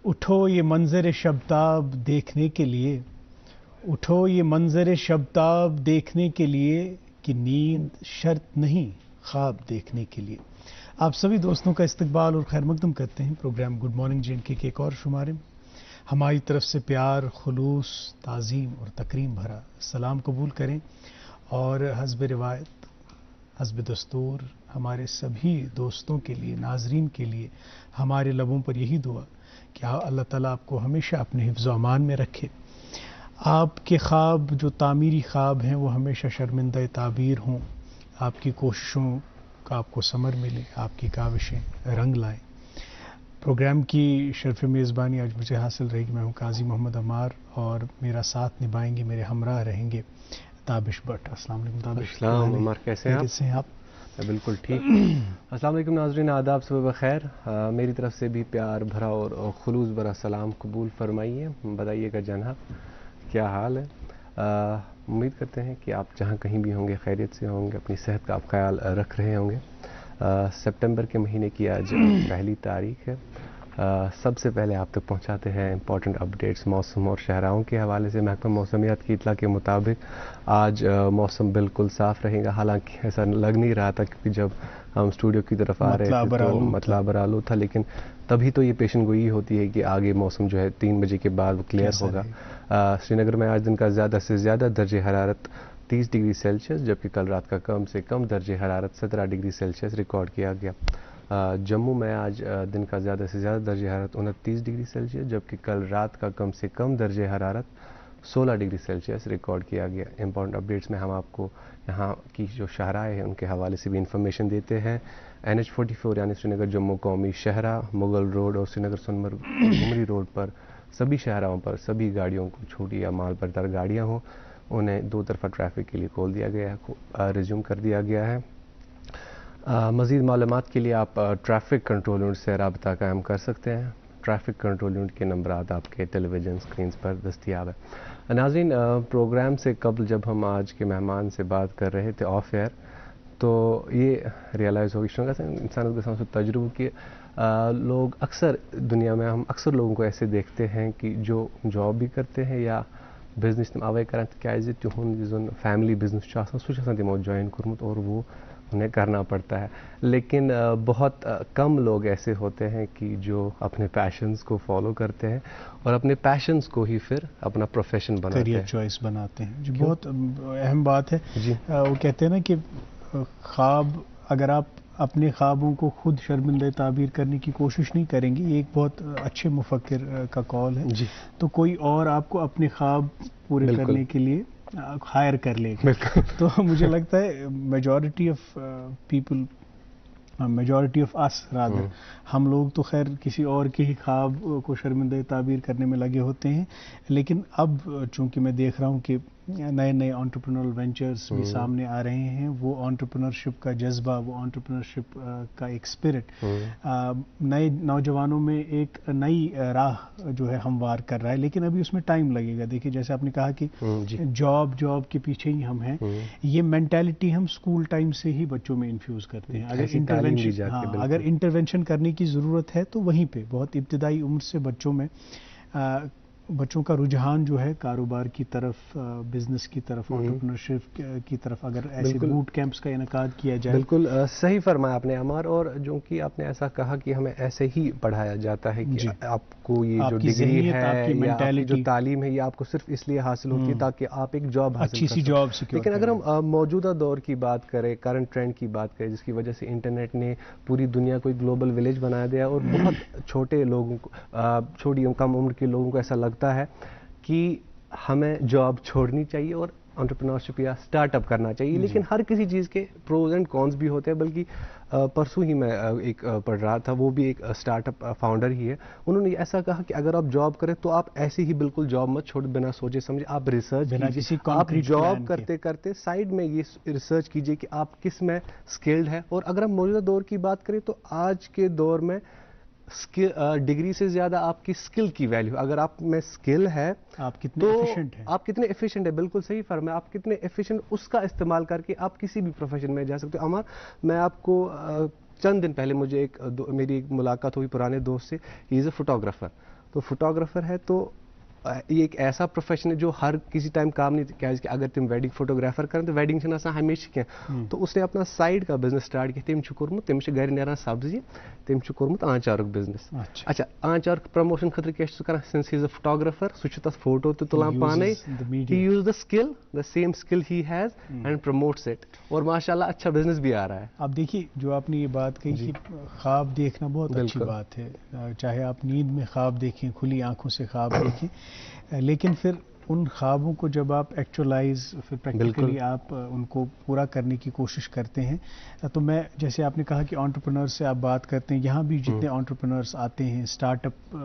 اٹھو یہ منظر شبتاب دیکھنے کے لیے، اٹھو یہ منظر شبتاب دیکھنے کے لیے، کہ نیند شرط نہیں خواب دیکھنے کے لیے۔ آپ سبھی دوستوں کا استقبال اور خیر مقدم کرتے ہیں پروگرام گڈ مارننگ JNK کے ایک اور شمارے میں۔ ہماری طرف سے پیار، خلوص، تعظیم اور تکریم بھرا سلام قبول کریں، اور حسب روایت، حسب دستور، ہمارے سبھی دوستوں کے لیے، ناظرین کے لیے ہمارے لبوں پر یہی دعا کہ اللہ تعالیٰ آپ کو ہمیشہ اپنے حفظ و امان میں رکھے، آپ کے خواب جو تعمیری خواب ہیں وہ ہمیشہ شرمندہ تعبیر ہوں، آپ کی کوششوں کا آپ کو ثمر ملے، آپ کی کاوشیں رنگ لائیں۔ پروگرام کی شرف میزبانی آج مجھے حاصل رہے گی، میں ہوں قاضی محمد عمار، اور میرا ساتھ نبھائیں گے، میرے ہمراہ رہیں گے تابش بٹ۔ السلام علیکم تابش۔ السلام عمار، کیسے ہیں آپ؟ بالکل ٹھیک۔ السلام علیکم ناظرین، آداب، صبح بخیر۔ میری طرف سے بھی پیار بھرا اور خلوص بھرا سلام قبول فرمائیے۔ بتائیے گا جناب کیا حال ہے؟ امید کرتے ہیں کہ آپ جہاں کہیں بھی ہوں گے خیریت سے ہوں گے، اپنی صحت کا آپ خیال رکھ رہے ہوں گے۔ سپٹمبر کے مہینے کی آج پہلی تاریخ ہے۔ سب سے پہلے آپ تک پہنچاتے ہیں امپورٹنٹ اپڈیٹس موسم اور شہراؤں کے حوالے سے۔ محکمہ موسمیات کی اطلاع کے مطابق آج موسم بالکل صاف رہے گا، حالانکہ ایسا لگ نہیں رہا تھا کیونکہ جب ہم اسٹوڈیو کی طرف آ رہے تھے تو مطلع برآلود تھا، لیکن تبھی تو یہ پیشن گوئی ہوتی ہے کہ آگے موسم جو ہے 3 بجے کے بعد وہ کلیئر ہوگا۔ سری نگر میں آج دن کا زیادہ سے زیادہ درجہ حرارت 30 ڈگری سیلسیس، جبکہ کل رات کا کم سے کم درجہ حرارت 17 ڈگری سیلسیس ریکارڈ کیا گیا۔ جموں میں آج دن کا زیادہ سے زیادہ درجہ حرارت 29 ڈگری سیلسیس، جبکہ کل رات کا کم سے کم درجہ حرارت 16 ڈگری سیلسیس ریکارڈ کیا گیا۔ امپورٹنٹ اپڈیٹس میں ہم آپ کو یہاں کی جو شاہراہیں ہیں ان کے حوالے سے بھی انفارمیشن دیتے ہیں۔ NH 44 یعنی سری نگر جموں قومی شاہراہ، مغل روڈ اور سری نگر سونمرگ گمری روڈ پر سبھی شاہراہوں پر سبھی گاڑیوں کو، چھوٹی یا مال بردار گاڑیاں ہوں، انہیں دو طرفہ ٹریفک کے لیے کھول دیا گیا ہے، ریزیوم کر دیا گیا ہے۔ مزید معلومات کے لیے آپ ٹریفک کنٹرول یونٹ سے رابطہ قائم کر سکتے ہیں۔ ٹریفک کنٹرول یونٹ کے نمبرات آپ کے ٹیلی ویژن اسکرینز پر دستیاب ہے۔ ناظرین، پروگرام سے قبل جب ہم آج کے مہمان سے بات کر رہے تھے آف ایئر، تو یہ ریئلائز ہوگی انسانوں کے سامنے تجربہ کہ لوگ اکثر دنیا میں ہم اکثر لوگوں کو ایسے دیکھتے ہیں کہ جو جاب بھی کرتے ہیں یا بزنس تم اوے کران تکیازِ تہند یُس زن فیملی بزنس چھُ آسان سُہ چھُ آسان تمو جوائن کوٚرمُت اور وہ انہیں کرنا پڑتا ہے، لیکن بہت کم لوگ ایسے ہوتے ہیں کہ جو اپنے پیشنز کو فالو کرتے ہیں اور اپنے پیشنز کو ہی پھر اپنا پروفیشن بناتے ہیں، کیریئر چوائس بناتے ہیں۔ جو بہت اہم بات ہے، وہ کہتے ہیں نا کہ خواب، اگر آپ اپنے خوابوں کو خود شرمندہ تعبیر کرنے کی کوشش نہیں کریں گے، یہ ایک بہت اچھے مفکر کا قول ہے، تو کوئی اور آپ کو اپنے خواب پورے کرنے کے لیے ہائر کر لے گا۔ تو مجھے لگتا ہے majority of people, majority of us rather, ہم لوگ تو خیر کسی اور کے ہی خواب کو شرمندہ تعبیر کرنے میں لگے ہوتے ہیں، لیکن اب چونکہ میں دیکھ رہا ہوں کہ نئے نئے انٹرپرینورل وینچرز بھی سامنے آ رہے ہیں، وہ انٹرپرینورشپ کا جذبہ، وہ انٹرپرینورشپ کا ایک اسپرٹ نئے نوجوانوں میں ایک نئی راہ جو ہے ہموار کر رہا ہے، لیکن ابھی اس میں ٹائم لگے گا۔ دیکھیے جیسے آپ نے کہا کہ جاب کے پیچھے ہی ہم ہیں، یہ مینٹیلٹی ہم اسکول ٹائم سے ہی بچوں میں انفیوز کرتے ہیں۔ اگر انٹرونشن کرنے کی ضرورت ہے تو وہیں پہ بہت ابتدائی عمر سے بچوں کا رجحان جو ہے کاروبار کی طرف، بزنس کی طرف، انٹرپرینورشپ کی طرف، اگر ایسے بوٹ کیمپس کا انعقاد کیا جائے۔ بالکل صحیح فرمایا آپ نے عمار، اور جو کہ آپ نے ایسا کہا کہ ہمیں ایسے ہی پڑھایا جاتا ہے کہ آپ کو یہ جو ڈگری ہے یا آپ کی جو تعلیم ہے یہ آپ کو صرف اس لیے حاصل ہوتی ہے تاکہ آپ ایک جاب حاصل کر سکیں۔ لیکن اگر ہم موجودہ دور کی بات کریں، کرنٹ ٹرینڈ کی بات کریں، جس کی وجہ سے انٹرنیٹ نے پوری دنیا کو ایک گلوبل ولیج بنا دیا اور بہت چھوٹے لوگوں کو، چھوٹی کم عمر کے لوگوں کو ایسا لگتا ہے کہ ہمیں جاب چھوڑنی چاہیے اور انٹرپرینورشپ یا اسٹارٹ اپ کرنا چاہیے، لیکن ہر کسی چیز کے پروز اینڈ کونس بھی ہوتے ہیں۔ بلکہ پرسوں ہی میں ایک پڑھ رہا تھا، وہ بھی ایک اسٹارٹ اپ فاؤنڈر ہی ہے، انہوں نے ایسا کہا کہ اگر آپ جاب کریں تو آپ ایسے ہی بالکل جاب مت چھوڑ، بنا سوچے سمجھے آپ ریسرچ کیجیے، آپ جاب کرتے کرتے سائڈ میں یہ ریسرچ کیجیے کہ آپ کس میں اسکلڈ ہے۔ اور اگر ہم موجودہ دور کی بات کریں تو آج کے دور میں ڈگری سے زیادہ آپ کی اسکل کی ویلیو، اگر آپ میں اسکل ہے آپ کتنے ایفیشینٹ ہیں، آپ کتنے ایفیشینٹ ہے، بالکل صحیح فرمایا، آپ کتنے ایفیشینٹ، اس کا استعمال کر کے آپ کسی بھی پروفیشن میں جا سکتے ہو۔ عمر، میں آپ کو چند دن پہلے مجھے میری ایک ملاقات ہوئی پرانے دوست سے، ہی از اے فوٹوگرافر، تو فوٹوگرافر ہے تو یہ ایک ایسا پروفیشن ہے جو ہر کسی ٹائم کام نہیں کیازِ کہ اگر تم ویڈنگ فوٹوگرافر کریں تو ویڈنگ چھنہٕ آسان ہمیشہ کینٛہہ تو اس نے اپنا سائڈ کا بزنس سٹارٹ کیا تم کورمت تم گھر نیران سبزی تم کورمت آنچارک بزنس. اچھا آنچارک پرموشن خاطر کیا سہ کران since he is a photographer سہ تتھ فوٹو تہ تلان پانے ہی یوز دا اسکل دا سیم اسکل ہی ہیز اینڈ پروموٹس اٹ اور ماشاء اللہ اچھا بزنس بھی آ رہا ہے. آپ دیکھیے جو آپ نے یہ بات کہی کہ خواب دیکھنا بہت اچھی بات ہے, چاہے آپ نیند میں خواب دیکھیں, کھلی آنکھوں سے خواب دیکھیں, لیکن پھر ان خوابوں کو جب آپ ایکچولائز پھر پریکٹیکلی آپ ان کو پورا کرنے کی کوشش کرتے ہیں تو میں جیسے آپ نے کہا کہ انٹرپرینورز سے آپ بات کرتے ہیں, یہاں بھی جتنے انٹرپرینورز آتے ہیں, اسٹارٹ اپ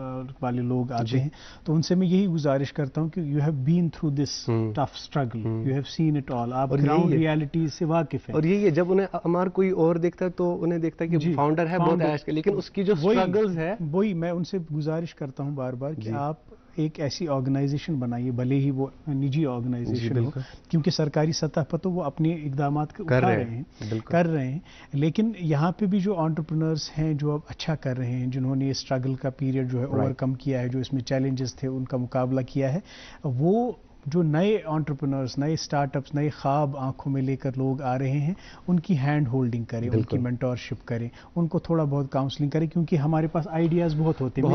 والے لوگ آتے ہیں, تو ان سے میں یہی گزارش کرتا ہوں کہ you have been through this tough struggle, you have seen it all, آپ گراؤنڈ ریالٹی سے واقف ہیں. اور یہی ہے جب انہیں ہمارا کوئی اور دیکھتا ہے تو انہیں دیکھتا ہے کہ فاؤنڈر ہے بہت عیش کے, لیکن اس کی جو اسٹرگلز ہے وہی میں ان سے گزارش کرتا ہوں بار بار کہ آپ ایک ایسی آرگنائزیشن بنائیے, بھلے ہی وہ نجی آرگنائزیشن ہو, کیونکہ سرکاری سطح پر تو وہ اپنے اقدامات اٹھا رہے ہیں, لیکن یہاں پہ بھی جو انٹرپرینورز ہیں جو اب اچھا کر رہے ہیں, جنہوں نے یہ اسٹرگل کا پیریڈ جو ہے اوور کم کیا ہے, جو اس میں چیلنجز تھے ان کا مقابلہ کیا ہے, وہ جو نئے انٹرپرینورز, نئے اسٹارٹ اپس, نئے خواب آنکھوں میں لے کر لوگ آ رہے ہیں, ان کی ہینڈ ہولڈنگ کریں, ان کی مینٹورشپ کریں, ان کو تھوڑا بہت کاؤنسلنگ کریں, کیونکہ ہمارے پاس آئیڈیاز بہت ہوتے ہیں,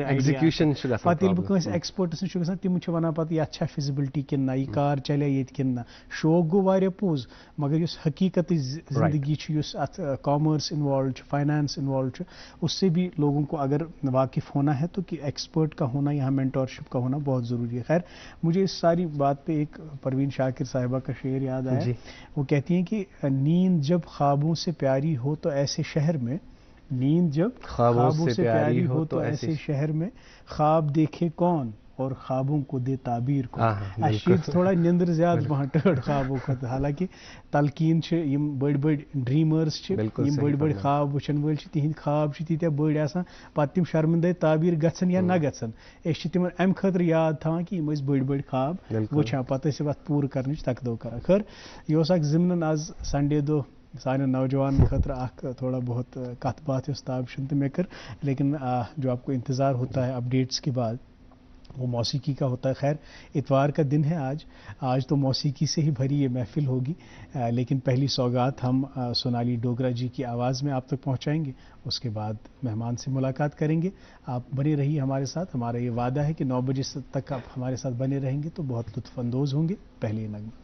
ایگزیکیوشن پتہ ییٚلہِ بہٕ کٲنٛسہِ ایکسپٲرٹس نِش چھُ گژھان تِم چھِ وَنان پتہٕ یتھ چھا فِزِبِلٹی کِنہٕ نہ, یہِ کار چلیا ییٚتہِ کِنہٕ نہ, شوق گوٚو واریاہ پوٚز مگر یُس حقیقتٕچ زندگی چھِ, یُس اتھ کامٲرس انوالو چھُ, فائنانس انوالو چھُ, اس سے بھی لوگوں کو اگر واقف ہونا ہے تو کہ ایکسپرٹ کا ہونا, یہاں مینٹورشپ کا ہونا بہت ضروری ہے. خیر مجھے اس ساری بات پہ ایک پروین شاکر صاحبہ کا شعر یاد آیا, وہ کہتی ہیں کہ نیند جب خوابوں سے پیاری ہو تو ایسے شہر میں, نیند جب خوابوں سے پیاری ہو تو ایسے شہر میں, خواب دیکھے کون اور خوابوں کو دے تعبیر کو. اشیت تھوڑا نیندر زیادہ پہن ٹٲڑ خوابوں کھۄتہٕ, حالانکہ تلقین چھِ یم بٔڑۍ بٔڑۍ ڈریمرز چھِ, یم بٔڑۍ بٔڑۍ خواب وٕچھن وٲلۍ چھِ, تِہنٛدۍ خواب چھِ تیٖتیٛاہ بٔڑۍ آسان پتہٕ تِم شرمندے تعبیر گژھن یا نہ گژھن, أسۍ چھِ تِمن امہِ خٲطرٕ یاد تھاوان کہ یِم ٲسۍ بٔڑۍ بٔڑۍ خواب وٕچھان, پتہٕ ٲسۍ اتھ پوٗرٕ کرنٕچ تقدو کران. خٲر یہ اوس اکھ ضمنن آز سنڈے دۄہ سانٮ۪ن نوجوانن خٲطرٕ اکھ تھوڑا بہت کتھ بات یۄس تابشن تہٕ مےٚ کٔر, لیکن جو آپ کو انتظار ہوتا ہے اپڈیٹس کے بعد وہ موسیقی کا ہوتا ہے. خیر اتوار کا دن ہے آج تو موسیقی سے ہی بھری یہ محفل ہوگی, لیکن پہلی سوگات ہم سونالی ڈوگرا جی کی آواز میں آپ تک پہنچائیں گے, اس کے بعد مہمان سے ملاقات کریں گے. آپ بنے رہیے ہمارے ساتھ, ہمارا یہ وعدہ ہے کہ 9 بجے تک آپ ہمارے ساتھ بنے رہیں گے تو بہت لطف اندوز ہوں گے. پہلے نغمہ.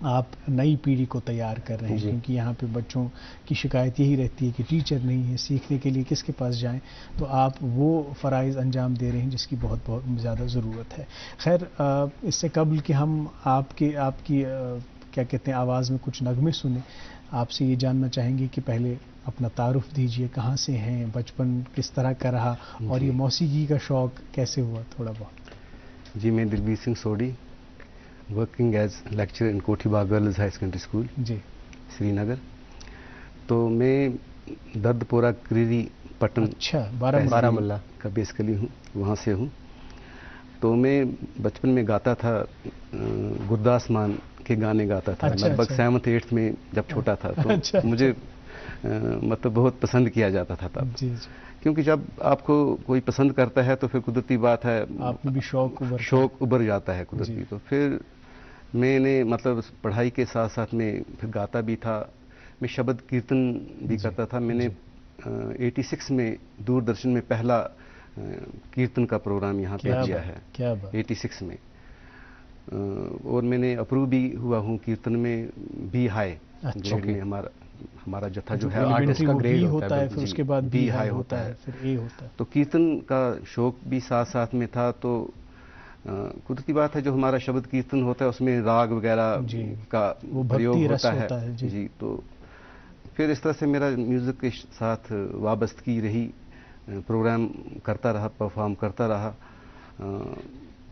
آپ نئی پیڑھی کو تیار کر رہے ہیں, کیونکہ یہاں پہ بچوں کی شکایت یہی رہتی ہے کہ ٹیچر نہیں ہے, سیکھنے کے لیے کس کے پاس جائیں, تو آپ وہ فرائض انجام دے رہے ہیں جس کی بہت بہت زیادہ ضرورت ہے. خیر, اس سے قبل کہ ہم آپ کی کیا کہتے ہیں آواز میں کچھ نغمے سنیں, آپ سے یہ جاننا چاہیں گے کہ پہلے اپنا تعارف دیجئے, کہاں سے ہیں, بچپن کس طرح کا رہا, اور یہ موسیقی کا شوق کیسے ہوا تھوڑا بہت. جی, میں Dilbir Singh Sodhi, working as lecturer in Kothi Bagh girls high secondary school, جی, سری نگر. تو میں درد پورہ کریری پٹن, اچھا, بارہ ملہ کا بیسیکلی ہوں, وہاں سے ہوں. تو میں بچپن میں گاتا تھا, گرداس مان کے گانے گاتا تھا, لگ بھگ 7th 8th میں جب چھوٹا تھا. تو مجھے مطلب بہت پسند کیا جاتا تھا تب, کیونکہ جب آپ کو کوئی پسند کرتا ہے تو پھر قدرتی بات ہے آپ کو بھی شوق ابھر جاتا ہے قدرتی. تو پھر میں نے مطلب پڑھائی کے ساتھ ساتھ میں پھر گاتا بھی تھا, میں شبد کیرتن بھی کرتا تھا. میں نے 86 میں دوردرشن میں پہلا کیرتن کا پروگرام یہاں پہ کیا ہے, 86 میں, اور میں نے اپروو بھی ہوا ہوں کیرتن میں, بی ہائی گریڈ میں. ہمارا جتھا جو ہے آرٹسٹ کا گریڈ ہوتا ہے, پھر اس کے بعد بی ہائی ہوتا ہے, پھر اے ہوتا ہے. تو کیرتن کا شوق بھی ساتھ ساتھ میں تھا. تو قدرتی بات ہے جو ہمارا شبد کیرتن ہوتا ہے اس میں راگ وغیرہ کا پریوگ ہوتا ہے. جی, تو پھر اس طرح سے میرا میوزک کے ساتھ وابستگی رہی, پروگرام کرتا رہا, پرفارم کرتا رہا.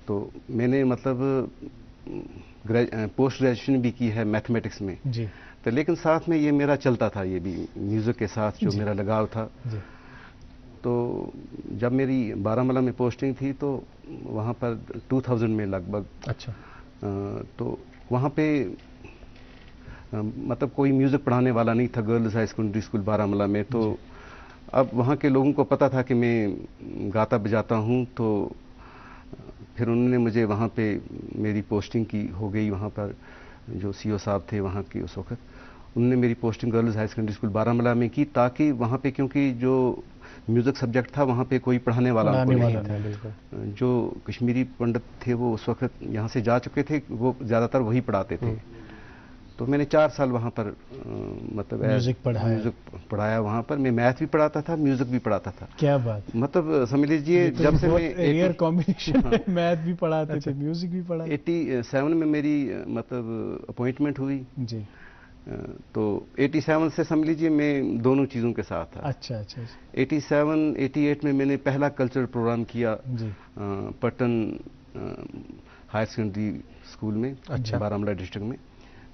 تو میں نے مطلب پوسٹ گریجویشن بھی کی ہے میتھمیٹکس میں, تو لیکن ساتھ میں یہ میرا چلتا تھا, یہ بھی میوزک کے ساتھ جو میرا لگاؤ تھا. تو جب میری بارہمولہ میں پوسٹنگ تھی تو وہاں پر 2000 میں لگ بھگ, تو وہاں پہ مطلب کوئی میوزک پڑھانے والا نہیں تھا girls high secondary school Baramulla میں. تو اب وہاں کے لوگوں کو پتہ تھا کہ میں گاتا بجاتا ہوں, تو پھر انہوں نے مجھے وہاں پہ میری پوسٹنگ کی ہو گئی. وہاں پر جو سی او صاحب تھے وہاں کے اس وقت, انہوں نے میری posting girls high secondary school Baramulla میں کی, تاکہ وہاں پہ کیونکہ جو میوزک سبجیکٹ تھا وہاں پہ کوئی پڑھانے والا نہیں تھا. جو کشمیری پنڈت تھے وہ اس وقت یہاں سے جا چکے تھے, وہ زیادہ تر وہی پڑھاتے تھے. تو میں نے 4 سال وہاں پر مطلب میوزک پڑھایا. وہاں پر میں میتھ بھی پڑھاتا تھا, میوزک بھی پڑھاتا تھا. کیا بات, مطلب سمجھ لیجیے جب سے میں ریئر کمبینیشن ہے, میتھ بھی پڑھاتے تھے, میوزک بھی پڑھا. 87 میں میری مطلب اپوائنٹمنٹ ہوئی. جی, تو 87 سے سمجھ لیجیے میں دونوں چیزوں کے ساتھ تھا. اچھا, 87 88 میں نے پہلا کلچرل پروگرام کیا پٹن ہائر سیکنڈری اسکول میں, بارہمولہ ڈسٹرکٹ میں.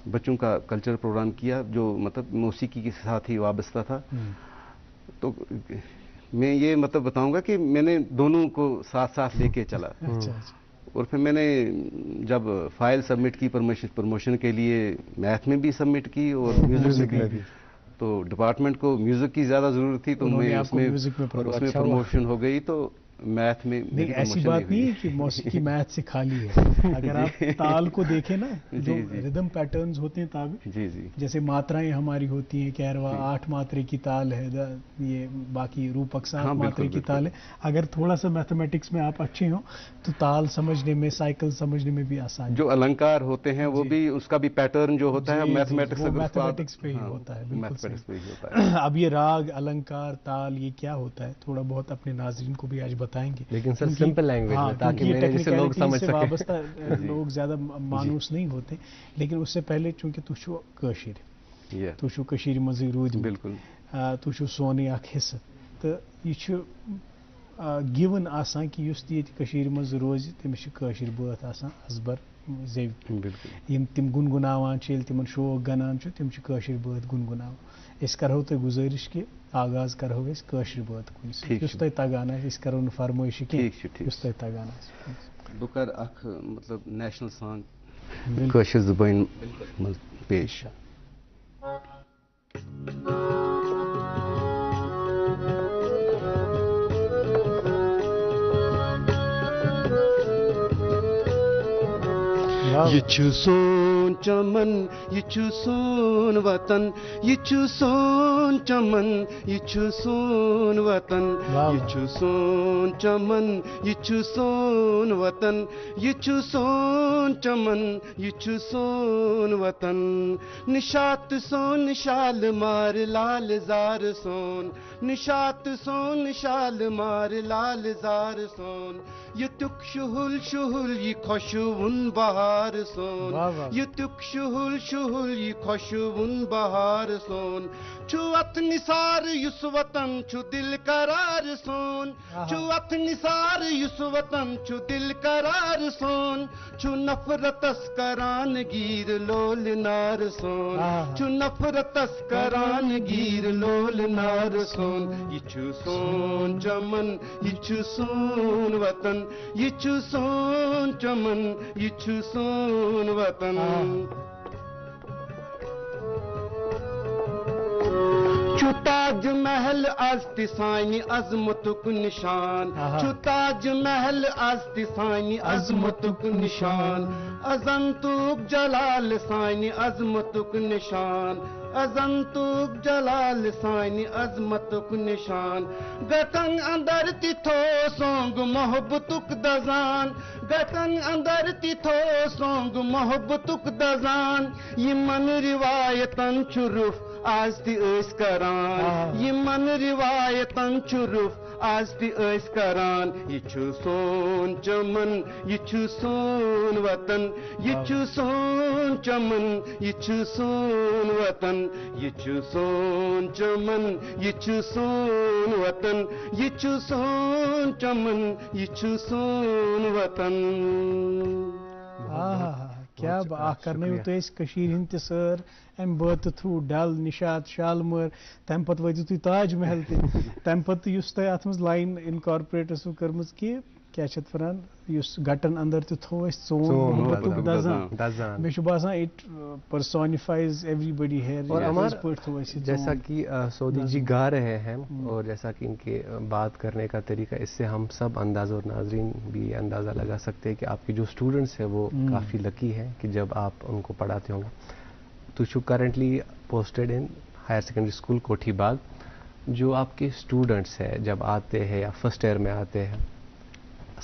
بچوں کا کلچرل پروگرام کیا جو مطلب موسیقی کے ساتھ ہی وابستہ تھا. تو میں یہ مطلب بتاؤں گا کہ میں نے دونوں کو ساتھ ساتھ لے کے چلا. اور پھر میں نے جب فائل سبمٹ کی پروموشن کے لیے, میتھ میں بھی سبمٹ کی اور میوزک میں بھی, تو ڈپارٹمنٹ کو میوزک کی زیادہ ضرورت تھی, تو میں اس میں پروموشن ہو گئی. تو میتھ میں نہیں, ایسی بات نہیں ہے کہ موسیقی میتھ سے خالی ہے. اگر آپ تال کو دیکھیں نا, جو ردم پیٹرنز ہوتے ہیں تابع, جیسے ماترائیں ہماری ہوتی ہیں, کہروا 8 ماترے کی تال ہے, یہ باقی روپک 7 ماترے کی تال ہے. اگر تھوڑا سا میتھمیٹکس میں آپ اچھے ہوں تو تال سمجھنے میں, سائیکل سمجھنے میں بھی آسان. جو النکار ہوتے ہیں وہ بھی, اس کا بھی پیٹرن جو ہوتا ہے میتھمیٹکس پہ ہی ہوتا ہے. اب یہ راگ, النکار, تال, یہ کیا ہوتا ہے تھوڑا بہت اپنے ناظرین کو بھی آج بتائیں گے, لیکن سر سمپل لینگویج میں, تاکہ میرے جیسے لوگ سمجھ سکیں. وابستہ لوگ زیادہ مانوس نہیں ہوتے. لیکن اس سے پہلے چونکہ تو چھو کشیر, تو چھو کشیر مزے روز, بالکل تو چھو سونے اخ حصہ, تو یہ چھو گیون آسان کہ یس تہ یت کشیر مز روز تمس کشیر بات آسان ازبر زیو, یم تم گنگناوان چھ, یل تمن شوق گنان چھ, تم چھ کشیر بات گنگناوان. اس کرو تو گزارش کہ آغاز کرو اس کشیر بات کن سی, یس تہ تگان آسہ, اس کرو نہ فرمائش کینٛہہ یس تہ تگان آسہ. بہ کر اخ مطلب نیشنل سانگ کشیر زبان مز پیش. یہ چھ سون چمن یہ چھو سون وطن یہ چھو سون چمن یہ چھو سون وطن یہ چھو سون چمن یہ چھو سون وطن یہ چھو سون چمن یہ چھو سون وطن نشاط سون شال مار لال زار سون نشاط سون شال مار لال زار سون یہ تک شہل شہل یہ خوشبون بہار سون یہ تک شہل شہل یہ خوشبون بہار سون چھو ات نثار یس وطن چھو دل قرار سون چھو ات نثار یس وطن چھو دل قرار سون چھو نفرتس کران گیر لول نار سون چھو نفرتس کران گیر لول نار سون یہ چھو سون چمن یہ چھو سون وطن یہ چھو سون چمن یہ چھو سون وطن چھو تاج محل آستی سائنی عظمتک نشان چھو تاج محل آستی سائنی عظمتک نشان ازنتک جلال سائنی عظمتک نشان ازنتک جلال سائنی عظمتک نشان گتن اندر تی تھو سونگ محبتک دزان گتن اندر تی تھو سونگ محبتک دزان یہ من روایتن چرف آج تی ایس کران یہ من روایتن چرف آج تی ایس کران یہ چھو سون چمن یہ چھو سون وطن یہ چھو سون چمن یہ چھو سون وطن یہ چھو سون چمن یہ چھو سون وطن یہ چھو سون چمن یہ چھو سون وطن کیا کرنے تو کشیر ہند سر ام بات تھرو ڈل نشاط شالمر تم پتہ وٲتِو تُہۍ تاج محل تہِ تم پتہ یُس تۄہہِ اتھ منٛز لایِن انکارپوریٹ ٲسوٕ کٔرمٕژ کہِ کیا چھِ اتھ ونان یُس گٹن اندر تہِ تھوٚو اَسہِ ژوٗن محبتُک دزان مےٚ چھُ باسان اٹ پرسونیفائز ایوری بڈی ہیئر اور جیسا کہ سعودی جی گا رہے ہیں اور جیسا کہ ان کے بات کرنے کا طریقہ اس سے ہم سب اندازہ اور ناظرین بھی اندازہ لگا سکتے ہیں کہ آپ کے جو اسٹوڈنٹس ہیں وہ کافی لکی ہیں کہ جب آپ ان کو پڑھاتے ہوں گے. تو چھو currently posted in higher secondary school Kothi Bagh. جو آپ کے اسٹوڈنٹس ہیں جب آتے ہیں یا فرسٹ ایئر میں آتے ہیں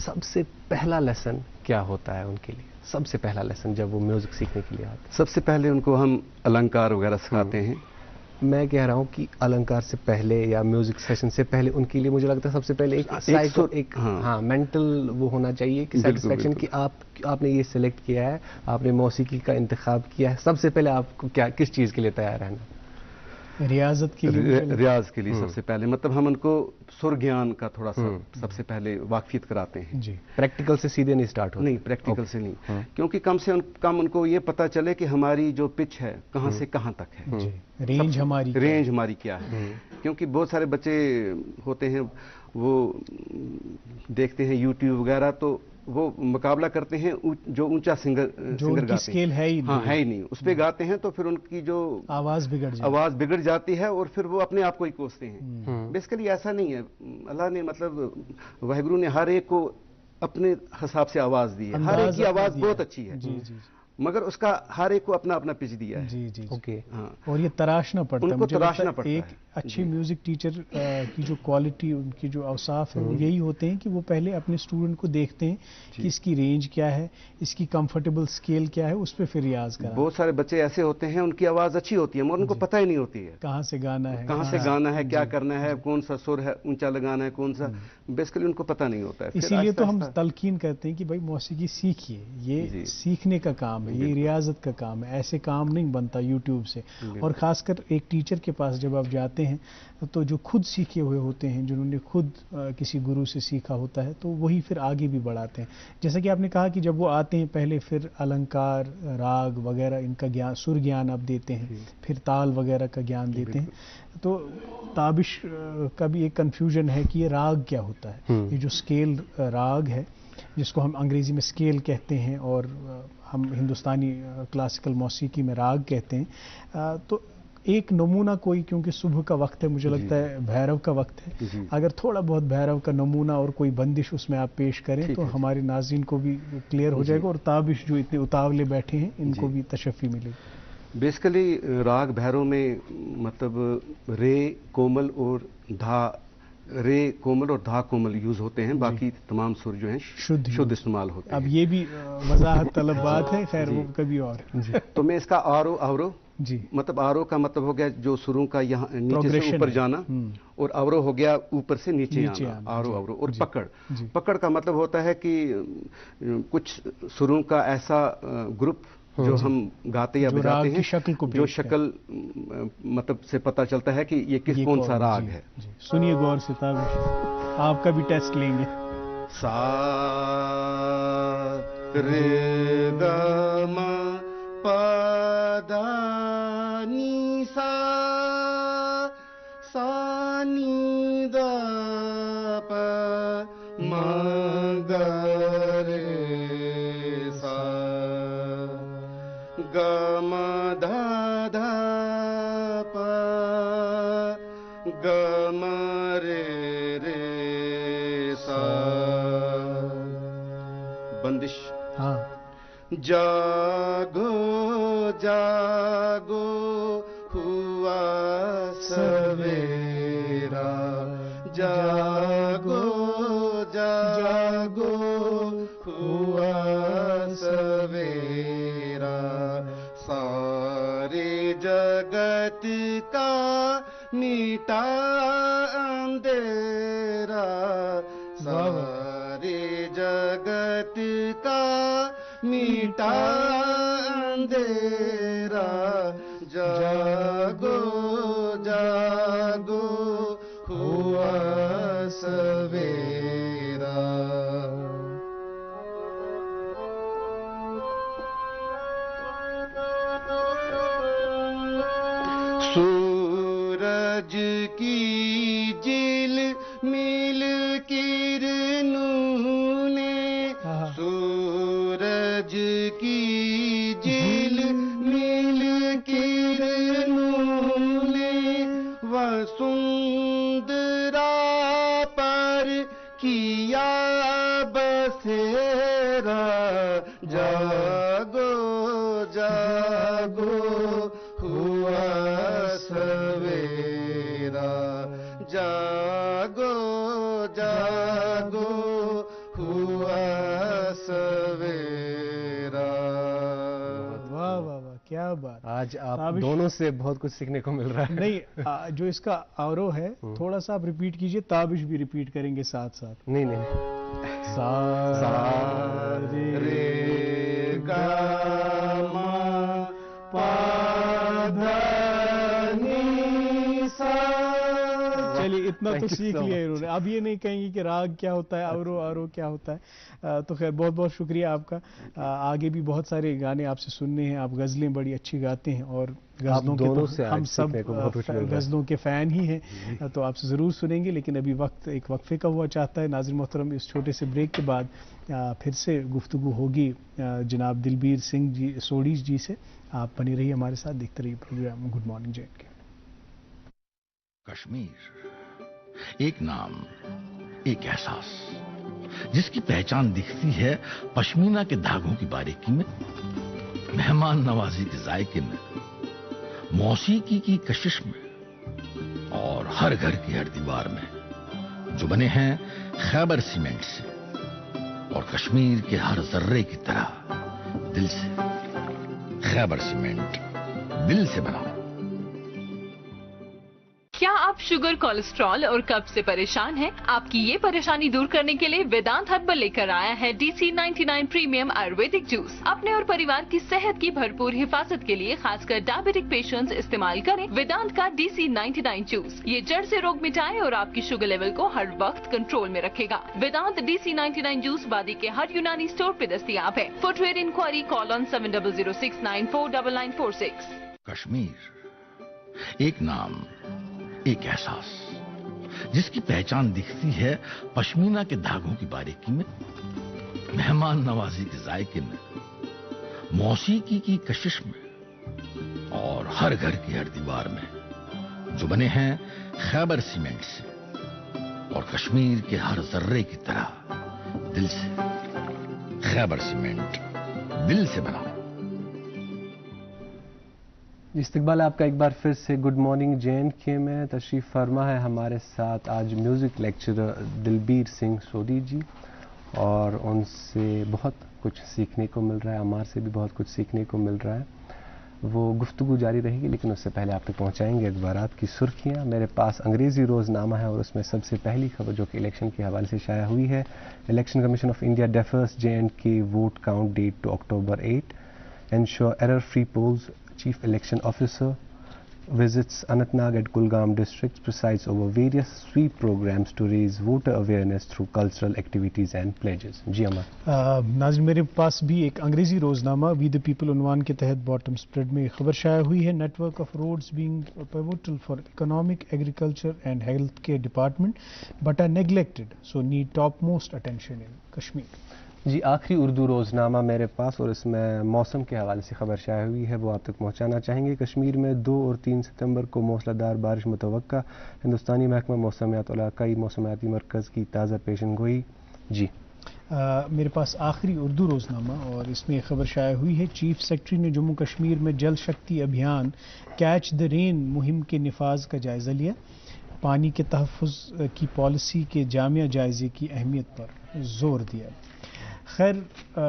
سب سے پہلا لیسن کیا ہوتا ہے ان کے لیے؟ سب سے پہلا لیسن جب وہ میوزک سیکھنے کے لیے آتے ہیں؟ سب سے پہلے ان کو ہم النکار وغیرہ سکھاتے ہیں. میں کہہ رہا ہوں کہ النکار سے پہلے یا میوزک سیشن سے پہلے ان کے لیے مجھے لگتا ہے سب سے پہلے ایک مینٹل وہ ہونا چاہیے کہ سیٹسفیکشن کہ آپ نے یہ سلیکٹ کیا ہے، آپ نے موسیقی کا انتخاب کیا ہے. سب سے پہلے آپ کو کس چیز کے لیے تیار رہنا؟ ریاضت کے لیے. ریاض کے لیے سب سے پہلے مطلب ہم ان کو سر گیان کا تھوڑا سا سب سے پہلے واقفیت کراتے ہیں. جی پریکٹیکل سے سیدھے نہیں سٹارٹ ہوتا؟ نہیں، پریکٹیکل سے نہیں، کیونکہ کم سے کم ان کو یہ پتا چلے کہ ہماری جو پچ ہے کہاں سے کہاں تک ہے، رینج ہماری کیا ہے. کیونکہ بہت سارے بچے ہوتے ہیں وہ دیکھتے ہیں یوٹیوب وغیرہ تو وہ مقابلہ کرتے ہیں جو اونچا سنگر گاتے ہیں، اسکیل ہے ہی نہیں، اس پہ گاتے ہیں تو پھر ان کی جو آواز بگڑ جاتی ہے اور پھر وہ اپنے آپ کو ہی کوستے ہیں. بیسیکلی ایسا نہیں ہے. اللہ نے مطلب واحگرو نے ہر ایک کو اپنے حساب سے آواز دی ہے. ہر ایک کی آواز بہت اچھی ہے مگر اس کا ہر ایک کو اپنا اپنا پچ دیا ہے. جی جی اوکے. اور یہ تراشنا پڑتا ہے. ان کو تراشنا پڑتا ہے. ایک اچھے میوزک ٹیچر کی جو کوالٹی، ان کی جو اوصاف ہیں وہ یہی ہوتے ہیں کہ وہ پہلے اپنے اسٹوڈنٹ کو دیکھتے ہیں کہ اس کی رینج کیا ہے، اس کی کمفرٹیبل اسکیل کیا ہے، اس پہ پھر ریاض کریں. بہت سارے بچے ایسے ہوتے ہیں ان کی آواز اچھی ہوتی ہے مگر ان کو پتہ ہی نہیں ہوتی ہے کہاں سے گانا ہے، کیا کرنا ہے، کون سا سر ہے اونچا لگانا ہے، کون سا. بیسیکلی ان کو پتہ نہیں ہوتا ہے. اسی لیے تو ہم تلقین کرتے ہیں کہ بھائی موسیقی سیکھیے. یہ سیکھنے کا کام ہے، یہ ریاضت کا کام ہے. ایسے کام نہیں بنتا یوٹیوب سے. اور خاص کر ایک ٹیچر کے پاس جب آپ جاتے ہیں تو جو خود سیکھے ہوئے ہوتے ہیں، جنہوں نے خود کسی گرو سے سیکھا ہوتا ہے، تو وہی پھر آگے بھی بڑھاتے ہیں. جیسا کہ آپ نے کہا کہ جب وہ آتے ہیں پہلے پھر النکار، راگ وغیرہ ان کا گیان، سر گیان آپ دیتے ہیں، پھر تال وغیرہ کا گیان دیتے ہیں. تو تابش کا بھی ایک کنفیوژن ہے کہ یہ راگ کیا ہوتا ہے. یہ جو اسکیل راگ ہے جس کو ہم انگریزی میں اسکیل کہتے ہیں اور ہم ہندوستانی کلاسیکل موسیقی میں راگ کہتے ہیں، تو ایک نمونہ کوئی، کیونکہ صبح کا وقت ہے، مجھے لگتا ہے بھیرو کا وقت ہے، اگر تھوڑا بہت بھیرو کا نمونہ اور کوئی بندش اس میں آپ پیش کریں تو ہمارے ناظرین کو بھی کلیئر ہو جائے گا، اور تابش جو اتنے اتاولے بیٹھے ہیں ان کو بھی تشفی ملے گی۔ بیسیکلی راگ بھیرو میں مطلب رے کومل اور دھا کومل یوز ہوتے ہیں، باقی تمام سر جو ہیں شدھ استعمال ہوتے ہیں۔ اب یہ بھی وضاحت طلب بات ہے، خیر وہ کبھی اور۔ تو میں اس کا آورو جی، مطلب آرو کا مطلب ہو گیا جو سروں کا یہاں نیچے سے اوپر جانا، اور اورو ہو گیا اوپر سے نیچے آنا، آرو اور پکڑ کا مطلب ہوتا ہے کہ کچھ سروں کا ایسا گروپ جو ہم گاتے یا بجاتے ہیں جو شکل مطلب سے پتہ چلتا ہے کہ یہ کون سا راگ ہے۔ سنیے غور سے تابش، آپ کا بھی ٹیسٹ لیں گے۔ سا رے گا ما پا دا نی سا، سا نی دا پا ما گا رے سا، گا ما دھا دھا پا، گا ما رے رے سا۔ بندش۔ ہاں۔ جاگو جاگو ہوا سویرا، جاگو جاگو ہوا سویرا، سارے جگت کا میٹا اندھیرا، سارے جگت کا میٹا اندھیرا، جاگو جاگو ہوا سویرا۔ سورج کی جل مل کرنوں نے، سورج کی جل مل کرنوں نے، وسندرا پر کیا بسیرا، جاگو جاگو ہوا سویرا، جاگو جاگو ہوا سویرا۔ واہ واہ واہ، کیا بات! آج آپ دونوں سے بہت کچھ سیکھنے کو مل رہا ہے۔ نہیں، جو اس کا آورو ہے تھوڑا سا آپ ریپیٹ کیجئے، تابش بھی ریپیٹ کریں گے ساتھ ساتھ۔ نہیں سا رے گا ما پا دھا نی سا۔ چلیے اتنا تو سیکھ لیا انہوں نے، اب یہ نہیں کہیں گے کہ راگ کیا ہوتا ہے، آورو کیا ہوتا ہے۔ تو خیر بہت بہت شکریہ آپ کا، آگے بھی بہت سارے گانے آپ سے سننے ہیں، آپ غزلیں بڑی اچھی گاتے ہیں، اور غزلوں کے ہم سب غزلوں کے فین ہی ہیں، تو آپ سے ضرور سنیں گے، لیکن ابھی وقت ایک وقفے کا ہوا چاہتا ہے۔ ناظرین محترم، اس چھوٹے سے بریک کے بعد پھر سے گفتگو ہوگی جناب دلبیر سنگھ جی سوڑی جی سے۔ آپ بنے رہیے ہمارے ساتھ، دیکھتے رہیے پروگرام گڈ مارننگ جے کے۔ کشمیر ایک نام، ایک احساس، جس کی پہچان دکھتی ہے پشمینہ کے دھاگوں کی باریکی میں، مہمان نوازی کے ذائقے میں، موسیقی کی کشش میں، اور ہر گھر کی ہر دیوار میں، جو بنے ہیں خیبر سیمنٹ سے، اور کشمیر کے ہر ذرے کی طرح دل سے۔ خیبر سیمنٹ، دل سے بنا۔ کیا آپ شوگر، کولیسٹرول اور قبض سے پریشان ہیں؟ آپ کی یہ پریشانی دور کرنے کے لیے ویدانت ہربل لے کر آیا ہے DC-99 پریمیم آیورویدک جوس۔ اپنے اور پریوار کی صحت کی بھرپور حفاظت کے لیے خاص کر ڈائبیٹک پیشنٹس استعمال کریں ویدانت کا DC-99 جوس۔ یہ جڑ سے روگ مٹائے اور آپ کی شوگر لیول کو ہر وقت کنٹرول میں رکھے گا۔ ویدانت DC-99 جوس وادی کے ہر یونانی اسٹور پہ دستیاب ہے۔ فٹ ویئر انکوائری کال آن 7006949946۔ کشمیر ایک نام، ایک احساس، جس کی پہچان دکھتی ہے پشمینہ کے دھاگوں کی باریکی میں، مہمان نوازی کے ذائقے میں، موسیقی کی کشش میں، اور ہر گھر کی ہر دیوار میں جو بنے ہیں خیبر سیمنٹ سے اور کشمیر کے ہر ذرے کی طرح دل سے. خیبر سیمنٹ دل سے بنا. استقبال آپ کا ایک بار پھر سے. Good morning. JNK میں تشریف فرما ہے ہمارے ساتھ آج میوزک لیکچرر دلبیر سنگھ سودھی جی, اور ان سے بہت کچھ سیکھنے کو مل رہا ہے, عمار سے بھی بہت کچھ سیکھنے کو مل رہا ہے. وہ گفتگو جاری رہے گی, لیکن اس سے پہلے آپ تک پہنچائیں گے اخبارات کی سرخیاں. میرے پاس انگریزی روزنامہ ہے اور اس میں سب سے پہلی خبر جو کہ الیکشن کے حوالے سے شائع ہوئی ہے. Election Commission of India defers JNK vote count date to October 8. Ensure error free polls. Chief Election Officer visits Anantnag and Kulgam districts, presides over various sweep programs to raise voter awareness through cultural activities and pledges. جی امر. ناظرین میرے پاس بھی ایک انگریزی روزنامہ وی the people عنوان کے تحت bottom spread میں خبر شائع ہوئی ہے. Network of roads being pivotal for economic, agriculture and health care department but are neglected so need top most attention in Kashmir. جی آخری اردو روزنامہ میرے پاس, اور اس میں موسم کے حوالے سے خبر شائع ہوئی ہے, وہ آپ تک پہنچانا چاہیں گے. کشمیر میں 2 اور 3 ستمبر کو موسلا دار بارش متوقع. ہندوستانی محکمہ موسمیات علاقائی موسمیاتی مرکز کی تازہ پیشن گوئی. جی میرے پاس آخری اردو روزنامہ اور اس میں خبر شائع ہوئی ہے. چیف سیکرٹری نے جموں کشمیر میں جل شکتی ابھیان کیچ دا رین مہم کے نفاذ کا جائزہ لیا. پانی کے تحفظ کی پالیسی کے جامع جائزے کی اہمیت پر زور دیا. خیر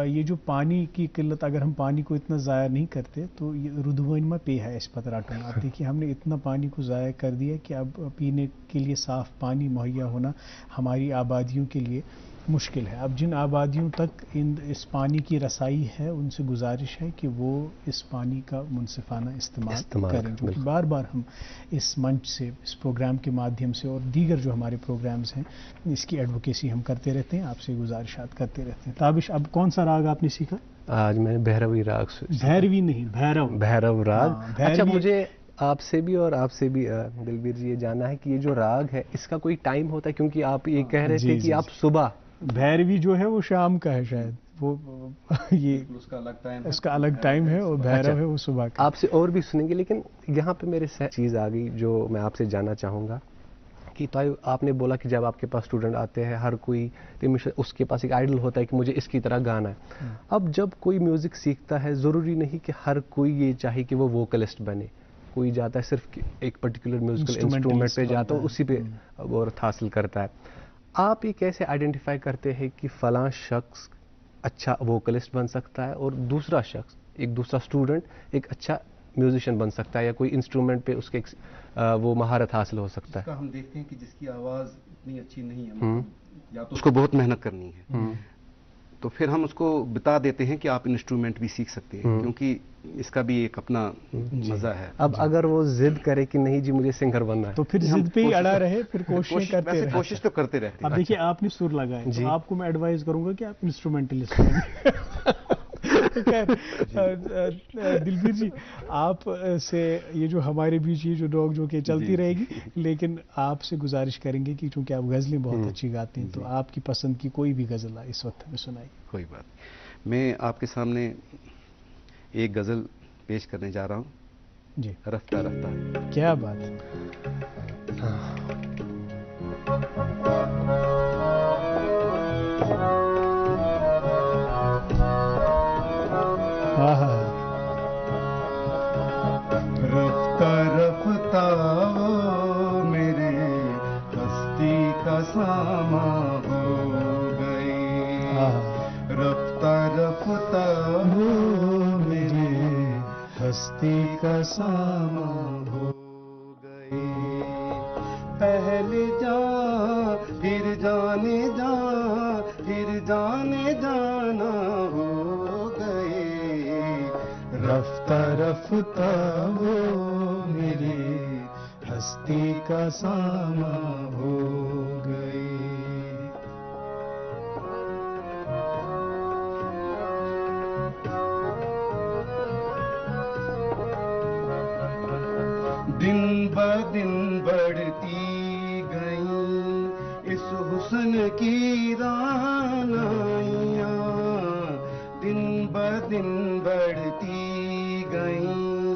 یہ جو پانی کی قلت, اگر ہم پانی کو اتنا ضائع نہیں کرتے تو یہ ردوانما پے ہے اس پتراٹوں. آپ دیکھیے ہم نے اتنا پانی کو ضائع کر دیا کہ اب پینے کے لیے صاف پانی مہیا ہونا ہماری آبادیوں کے لیے مشکل ہے. اب جن آبادیوں تک اس پانی کی رسائی ہے ان سے گزارش ہے کہ وہ اس پانی کا منصفانہ استعمال کریں, جو کہ بار بار ہم اس منچ سے, اس پروگرام کے مادھیم سے اور دیگر جو ہمارے پروگرامز ہیں اس کی ایڈوکیسی ہم کرتے رہتے ہیں, آپ سے گزارشات کرتے رہتے ہیں. تابش اب کون سا راگ آپ نے سیکھا؟ آج میں نے بھیروی راگ. بھیروی نہیں, بھیرو راگ. اچھا مجھے آپ سے بھی اور آپ سے بھی دلبیر جی یہ جاننا ہے کہ یہ جو راگ ہے اس کا کوئی ٹائم ہوتا ہے, کیونکہ آپ یہ کہہ رہے تھے کہ آپ صبح, بھیروی جو ہے وہ شام کا ہے شاید, وہ یہ اس کا الگ ٹائم ہے, اور بھیرو ہے وہ صبح کا. آپ سے اور بھی سنیں گے, لیکن یہاں پہ میرے چیز آ گئی جو میں آپ سے جاننا چاہوں گا کہ آپ نے بولا کہ جب آپ کے پاس اسٹوڈنٹ آتے ہیں ہر کوئی اس کے پاس ایک آئیڈل ہوتا ہے کہ مجھے اس کی طرح گانا ہے. اب جب کوئی میوزک سیکھتا ہے ضروری نہیں کہ ہر کوئی یہ چاہے کہ وہ ووکلسٹ بنے. کوئی جاتا ہے صرف ایک پرٹیکولر میوزیکل انسٹرومنٹ پہ جاتا ہے, اسی پہ عبورت حاصل کرتا ہے. آپ یہ کیسے آئیڈینٹیفائی کرتے ہیں کہ فلاں شخص اچھا ووکلسٹ بن سکتا ہے اور دوسرا شخص, ایک دوسرا اسٹوڈنٹ ایک اچھا میوزیشین بن سکتا ہے, یا کوئی انسٹرومنٹ پہ اس کے وہ مہارت حاصل ہو سکتا ہے؟ ہم دیکھتے ہیں کہ جس کی آواز اتنی اچھی نہیں ہے, یا تو اس کو بہت محنت کرنی ہے, تو پھر ہم اس کو بتا دیتے ہیں کہ آپ انسٹرومنٹ بھی سیکھ سکتے ہیں, کیونکہ اس کا بھی ایک اپنا مزہ ہے. اب اگر وہ ضد کرے کہ نہیں جی مجھے سنگر بننا ہے, تو پھر ضد پہ ہی اڑا رہے, پھر کوشش کرتے رہے. کوشش تو کرتے رہتے. اب دیکھیے آپ نے سر لگائے, تو آپ کو میں ایڈوائز کروں گا کہ آپ انسٹرومنٹلسٹ بنیں. دلبیر جی آپ سے یہ جو ہمارے بیچ یہ جو ڈاگ جو کہ چلتی رہے گی, لیکن آپ سے گزارش کریں گے کہ چونکہ آپ غزلیں بہت اچھی گاتے ہیں, تو آپ کی پسند کی کوئی بھی غزل اس وقت ہمیں سنائیے. کوئی بات. میں آپ کے سامنے ایک غزل پیش کرنے جا رہا ہوں. جی رفتہ رفتہ. کیا بات ہے. رفتہ رفتہ میرے ہستی کا سامان ہو گئی, رفتہ رفتہ میرے ہستی کا سامان ہو گئی. پہلے جان پھر جانے جان پھر جانے جانا ہو گئے, رفتہ رفتہ وہ میری ہستی کا سامان ہو گئی. دن بدن بڑھتی گئیں اس حسن کی رانائیاں, دن بدن بڑھتی گئیں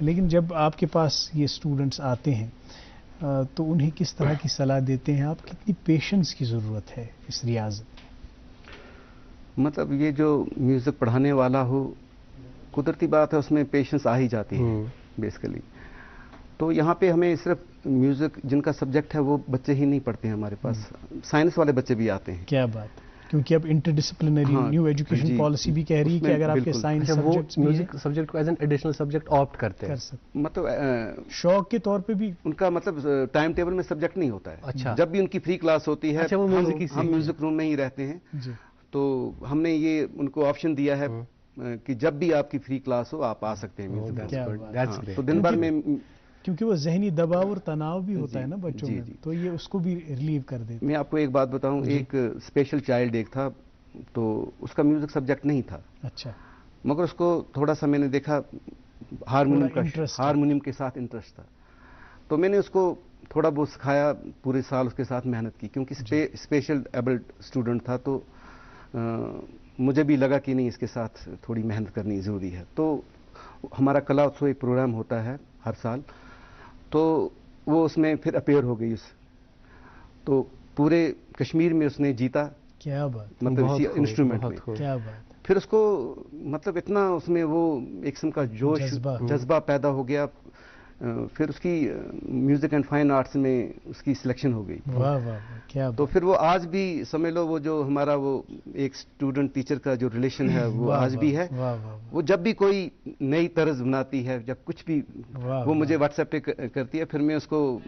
لیکن جب آپ کے پاس یہ اسٹوڈنٹس آتے ہیں تو انہیں کس طرح کی صلاح دیتے ہیں آپ؟ کتنی پیشنس کی ضرورت ہے اس ریاض؟ مطلب یہ جو میوزک پڑھانے والا ہو، قدرتی بات ہے اس میں پیشنس آ ہی جاتی ہے بیسیکلی. تو یہاں پہ ہمیں صرف میوزک جن کا سبجیکٹ ہے وہ بچے ہی نہیں پڑھتے ہیں ہمارے پاس، سائنس والے بچے بھی آتے ہیں. کیا بات، کیونکہ اب interdisciplinary new education policy بھی کہہ رہی ہے کہ اگر آپ کے سائنس سبجیکٹس میوزک سبجیکٹ کو as an additional subject opt کرتے ہیں، مطلب شوق کے طور پہ بھی ان کا مطلب ٹائم ٹیبل میں سبجیکٹ نہیں ہوتا ہے. اچھا. جب بھی ان کی فری کلاس ہوتی ہے ہم میوزک روم میں ہی رہتے ہیں. تو ہم نے یہ ان کو آپشن دیا ہے کہ جب بھی آپ کی فری کلاس ہو آپ آ سکتے ہیں میوزک. تو دن بھر میں کیونکہ وہ ذہنی دباؤ اور تناؤ بھی ہوتا ہے نا بچوں میں، تو یہ اس کو بھی ریلیو کر دیتے. میں آپ کو ایک بات بتاؤں، ایک اسپیشل چائلڈ ایک تھا تو اس کا میوزک سبجیکٹ نہیں تھا. اچھا. مگر اس کو تھوڑا سا میں نے دیکھا ہارمونیم کے ساتھ انٹرسٹ تھا، تو میں نے اس کو تھوڑا بہت سکھایا، پورے سال اس کے ساتھ محنت کی کیونکہ اسپیشل ایبلڈ اسٹوڈنٹ تھا. تو مجھے بھی لگا کہ نہیں اس کے ساتھ تھوڑی محنت کرنی ضروری ہے. تو ہمارا کلا اتسو ایک پروگرام ہوتا ہے ہر سال، تو وہ اس میں پھر اپیئر ہو گئی تو پورے کشمیر میں اس نے جیتا. کیا بات، مطلب اسی انسٹرومنٹ میں. کیا بات. پھر اس کو مطلب اتنا اس میں وہ ایک قسم کا جوش جذبہ پیدا ہو گیا. پھر اس کی میوزک اینڈ فائن آرٹس میں اس کی سلیکشن ہو گئی. واہ واہ کیا. تو پھر وہ آج بھی سمجھ لو وہ جو ہمارا وہ ایک اسٹوڈنٹ ٹیچر کا جو ریلیشن ہے وہ آج بھی ہے. وہ جب بھی کوئی نئی طرز بناتی ہے، جب کچھ بھی وہ مجھے واٹس ایپ پہ کرتی ہے، پھر میں اس کو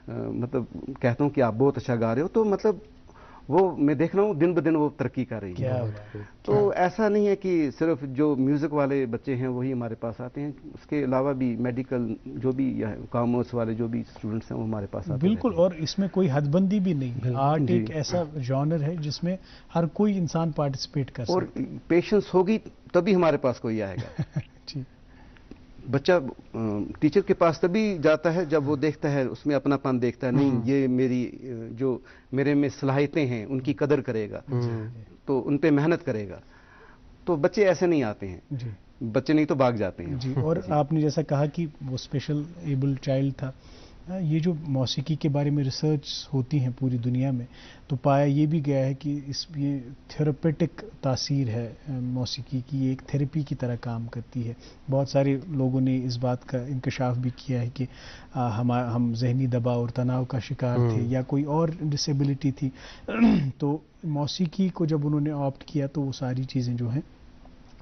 مطلب کہتا ہوں کہ آپ بہت اچھا گا رہے ہو. تو مطلب وہ میں دیکھ رہا ہوں دن بدن وہ ترقی کر رہی ہے. تو ایسا نہیں ہے کہ صرف جو میوزک والے بچے ہیں وہی ہمارے پاس آتے ہیں، اس کے علاوہ بھی میڈیکل جو بھی کامرس والے جو بھی اسٹوڈنٹس ہیں وہ ہمارے پاس آتے ہیں. بالکل، اور اس میں کوئی حد بندی بھی نہیں. آرٹ ایک ایسا جانر ہے جس میں ہر کوئی انسان پارٹیسپیٹ کر سکتا ہے. اور پیشنس ہوگی تبھی ہمارے پاس کوئی آئے گا. بچہ ٹیچر کے پاس تبھی جاتا ہے جب وہ دیکھتا ہے، اس میں اپنا پن دیکھتا ہے، نہیں یہ میری جو میرے میں صلاحیتیں ہیں ان کی قدر کرے گا، تو ان پہ محنت کرے گا. تو بچے ایسے نہیں آتے ہیں، بچے نہیں تو بھاگ جاتے ہیں. جی. اور آپ نے جیسا کہا کہ وہ اسپیشل ایبل چائلڈ تھا، یہ جو موسیقی کے بارے میں ریسرچ ہوتی ہیں پوری دنیا میں، تو پایا یہ بھی گیا ہے کہ یہ تھیراپیٹک تاثیر ہے موسیقی کی، یہ ایک تھیراپی کی طرح کام کرتی ہے. بہت سارے لوگوں نے اس بات کا انکشاف بھی کیا ہے کہ ہم ذہنی دباؤ اور تناؤ کا شکار تھے یا کوئی اور ڈسیبلٹی تھی، تو موسیقی کو جب انہوں نے آپٹ کیا تو وہ ساری چیزیں جو ہیں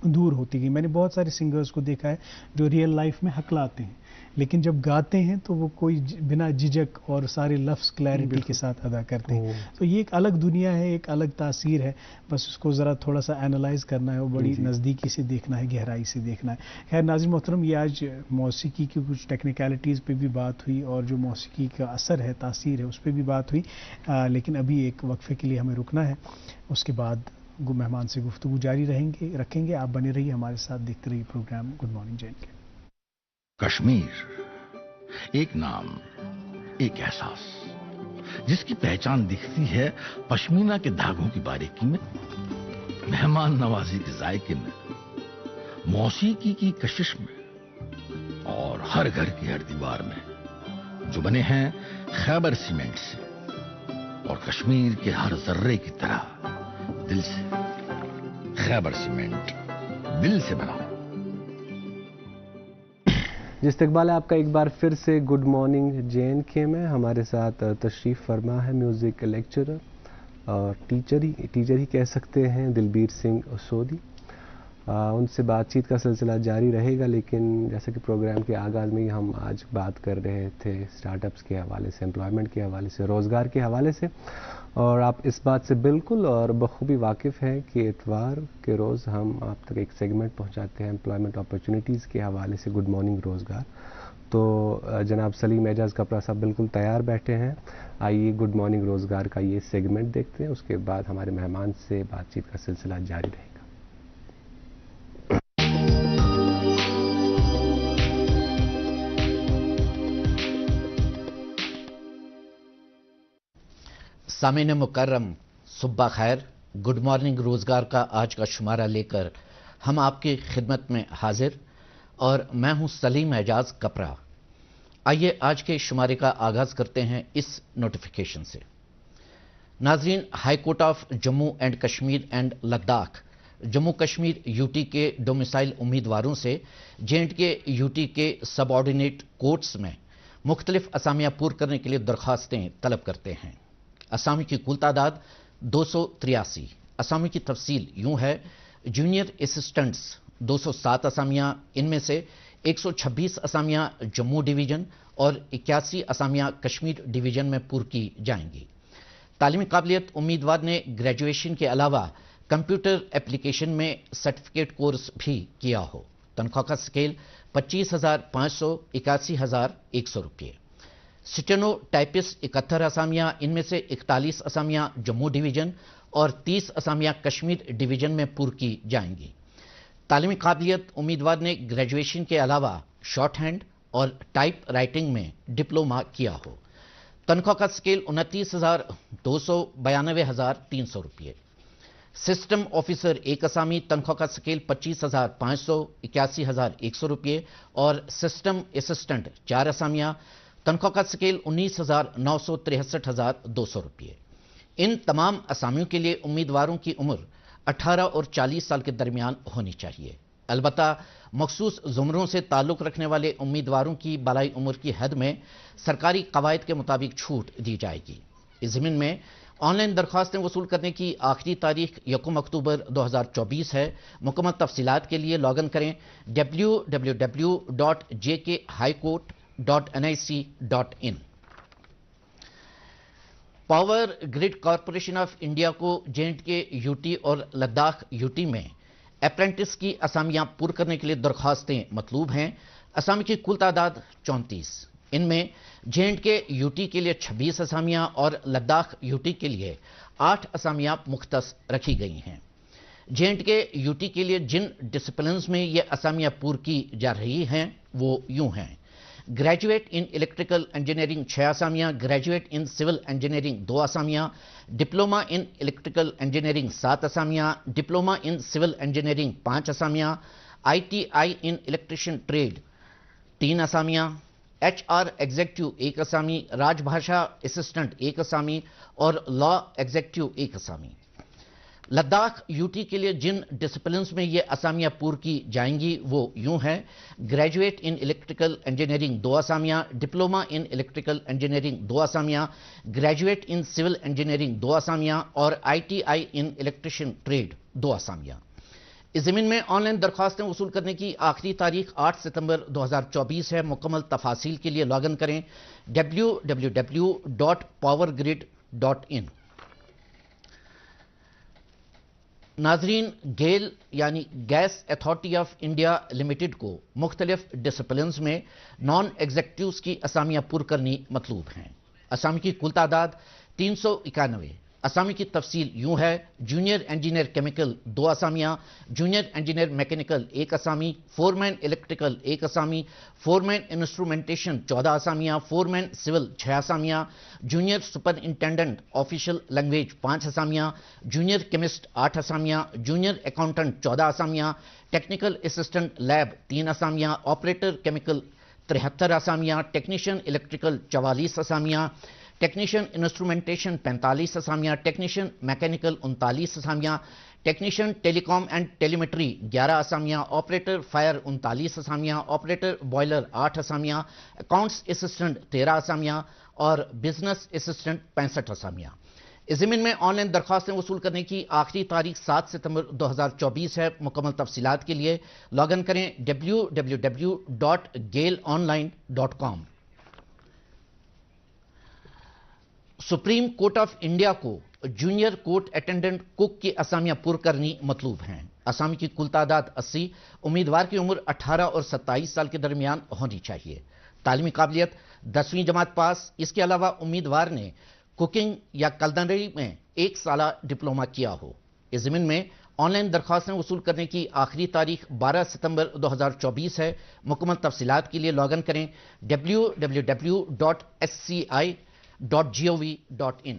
دور ہوتی گئی. میں نے بہت سارے سنگرز کو دیکھا ہے جو ریئل لائف میں حقلاتے ہیں، لیکن جب گاتے ہیں تو وہ کوئی بنا جھجک اور سارے لفظ کلیئرٹی کے ساتھ ادا کرتے ہیں. تو یہ ایک الگ دنیا ہے، ایک الگ تاثیر ہے. بس اس کو ذرا تھوڑا سا اینالائز کرنا ہے، وہ بڑی نزدیکی سے دیکھنا ہے، گہرائی سے دیکھنا ہے. خیر ناظرین محترم، یہ آج موسیقی کی کچھ ٹیکنیکلٹیز پہ بھی بات ہوئی اور جو موسیقی کا اثر ہے، تاثیر ہے، اس پہ بھی بات ہوئی. لیکن ابھی ایک وقفے کے لیے ہمیں رکنا ہے، اس کے بعد مہمان سے گفتگو جاری رکھیں گے. آپ بنے رہیے ہمارے ساتھ، دیکھتے رہیے program good morning J and K. Kashmir ایک نام، ایک احساس، جس کی پہچان دکھتی ہے پشمینہ کے دھاگوں کی باریکی میں، مہمان نوازی کے ذائقے میں، موسیقی کی کشش میں، اور ہر گھر کی ہر دیوار میں، جو بنے ہیں خیبر سیمنٹ سے اور کشمیر کے ہر ذرے کی طرح دل سے. خیبر سیمنٹ، دل سے بنا. جی استقبال ہے آپ کا ایک بار پھر سے گڈ مارننگ جے اینڈ کے میں. ہمارے ساتھ تشریف فرما ہے میوزک لیکچرر اور ٹیچر ہی کہہ سکتے ہیں دلبیر سنگھ سودھی. ان سے بات چیت کا سلسلہ جاری رہے گا، لیکن جیسا کہ پروگرام کے آغاز میں ہی ہم آج بات کر رہے تھے اسٹارٹ اپس کے حوالے سے، امپلائمنٹ کے حوالے سے، روزگار کے حوالے سے، اور آپ اس بات سے بالکل اور بخوبی واقف ہیں کہ اتوار کے روز ہم آپ تک ایک سیگمنٹ پہنچاتے ہیں امپلائمنٹ اپرچونیٹیز کے حوالے سے، گڈ مارننگ روزگار. تو جناب سلیم اعجاز کپڑا صاحب بالکل تیار بیٹھے ہیں. آئیے گڈ مارننگ روزگار کا یہ سیگمنٹ دیکھتے ہیں، اس کے بعد ہمارے مہمان سے بات چیت کا سلسلہ جاری رہے گا. سامعین مکرم، صبح خیر. گڈ مارننگ روزگار کا آج کا شمارہ لے کر ہم آپ کی خدمت میں حاضر. اور میں ہوں سلیم اعجاز کپرا۔ آئیے آج کے شمارے کا آغاز کرتے ہیں اس نوٹیفیکیشن سے۔ ناظرین، High Court of Jammu and Kashmir and Ladakh Jammu Kashmir UT کے ڈومیسائل امیدواروں سے JNK یوٹی کے سب آرڈینیٹ کورٹس میں مختلف اسامیاں پور کرنے کے لیے درخواستیں طلب کرتے ہیں۔ اسامی کی کل تعداد 283۔ اسامی کی تفصیل یوں ہے: جونیئر اسسٹنٹس 207 اسامیاں، ان میں سے 126 اسامیاں جموں ڈویژن اور 81 اسامیاں کشمیر ڈویژن میں پور کی جائیں گی۔ تعلیمی قابلیت: امیدوار نے گریجویشن کے علاوہ کمپیوٹر اپلیکیشن میں سرٹیفکیٹ کورس بھی کیا ہو۔ تنخواہ کا سکیل 25,500 81,100 روپے۔ سٹینو ٹائپسٹ 71 اسامیاں، ان میں سے 41 اسامیاں جموں ڈویژن اور 30 اسامیاں کشمیر ڈویژن میں پور کی جائیں گی۔ تعلیمی قابلیت: امیدوار نے گریجویشن کے علاوہ شارٹ ہینڈ اور ٹائپ رائٹنگ میں ڈپلوما کیا ہو۔ تنخواہ کا سکیل 29,200 92,300 روپے۔ سسٹم آفیسر 1 اسامی، تنخواہ کا سکیل 25,500 81,100 روپے اور سسٹم اسسٹنٹ 4 اسامیاں، تنخواہ کا سکیل 19,900 63,200 روپے۔ ان تمام اسامیوں کے لیے امیدواروں کی عمر 18 اور 40 سال کے درمیان ہونی چاہیے۔ البتہ مخصوص زمروں سے تعلق رکھنے والے امیدواروں کی بالائی عمر کی حد میں سرکاری قواعد کے مطابق چھوٹ دی جائے گی۔ اس ضمن میں آن لائن درخواستیں وصول کرنے کی آخری تاریخ 1 اکتوبر 2024 ہے۔ مکمل تفصیلات کے لیے لاگ ان کریں www.jkhighcourt.nic.in۔ Power grid corporation of India کو JNK یوٹی اور لداخ یوٹی میں اپرینٹس کی اسامیاں پور کرنے کے لیے درخواستیں مطلوب ہیں۔ اسامی کی کل تعداد 34۔ ان میں JNK یوٹی کے لیے 26 اسامیاں اور لداخ یوٹی کے لیے 8 اسامیاں مختص رکھی گئی ہیں۔ JNK یوٹی کے لیے جن ڈسپلنز میں یہ اسامیاں پور کی جا رہی ہیں وہ یوں ہیں: گریجویٹ ان الیکٹریکل انجینئرنگ 6 اسامیاں، گریجویٹ ان سول انجینئرنگ 2 اسامیاں، ڈپلوما ان الیکٹریکل انجینئرنگ 7 اسامیاں، ڈپلوما ان سول انجینئرنگ 5 اسامیاں، ITI ان الیکٹریشین ٹریڈ 3 اسامیاں، HR ایگزیکٹو 1 اسامی، راج بھاشا اسسٹنٹ 1 اسامی اور لا ایگزیکٹو 1 اسامی۔ لداخ یوٹی کے لیے جن ڈسپلنز میں یہ اسامیاں پور کی جائیں گی وہ یوں ہیں: گریجویٹ ان الیکٹریکل انجینئرنگ 2 اسامیاں، ڈپلوما ان الیکٹریکل انجینئرنگ 2 اسامیاں، گریجویٹ ان سول انجینئرنگ 2 اسامیاں اور ITI ان الیکٹریشین ٹریڈ 2 اسامیاں۔ اس ضمن میں آن لائن درخواستیں وصول کرنے کی آخری تاریخ 8 ستمبر 2024 ہے۔ مکمل تفاصیل کے لیے لاگ ان کریں www.powergrid.in۔ ناظرین، گیل یعنی gas authority of India limited کو مختلف ڈسپلنز میں نان ایگزیکٹوز کی اسامیاں پور کرنی مطلوب ہیں۔ اسامی کی کل تعداد 391۔ اسامی کی تفصیل یوں ہے: جونیئر انجینئر کیمیکل 2 اسامیاں، جونیئر انجینئر میکینیکل 1 اسامی، فورمین الیکٹریکل 1 اسامی، فورمین انسٹرومنٹیشن 14 اسامیاں، فورمین سول 6 اسامیاں، جونیئر سپرنٹینڈنٹ آفیشل لینگویج 5 اسامیاں، جونیئر کیمسٹ 8 اسامیاں، جونیئر اکاؤنٹنٹ 14 اسامیاں، ٹیکنیکل اسسٹنٹ لیب 3 اسامیاں، آپریٹر کیمیکل 73 اسامیاں، ٹیکنیشین الیکٹریکل 44 اسامیاں، ٹیکنیشین انسٹرومنٹیشن 45 اسامیاں، ٹیکنیشین میکینیکل 39 اسامیاں، technician telecom and telemetry 11 اسامیاں، آپریٹر فائر 39 اسامیاں، آپریٹر بوائلر 8 اسامیاں، اکاؤنٹس اسسٹنٹ 13 اسامیاں اور بزنس اسسٹنٹ 65 اسامیاں۔ اس ضمن میں آن لائن درخواستیں وصول کرنے کی آخری تاریخ 7 ستمبر 2024 ہے۔ مکمل تفصیلات کے لیے لاگ ان کریں www.gailonline.com۔ Supreme court of India کو جونیئر کورٹ اٹینڈنٹ کک کی اسامیاں پور کرنی مطلوب ہیں۔ اسامی کی کل تعداد 80۔ امیدوار کی عمر 18 اور 27 سال کے درمیان ہونی چاہیے۔ تعلیمی قابلیت 10ویں جماعت پاس۔ اس کے علاوہ امیدوار نے کوکنگ یا کلنری میں 1 سالہ ڈپلوما کیا ہو۔ اس ضمن میں آن لائن درخواستیں وصول کرنے کی آخری تاریخ 12 ستمبر 2024 ہے۔ مکمل تفصیلات کے لیے لاگ ان کریں www.sci.gov.in۔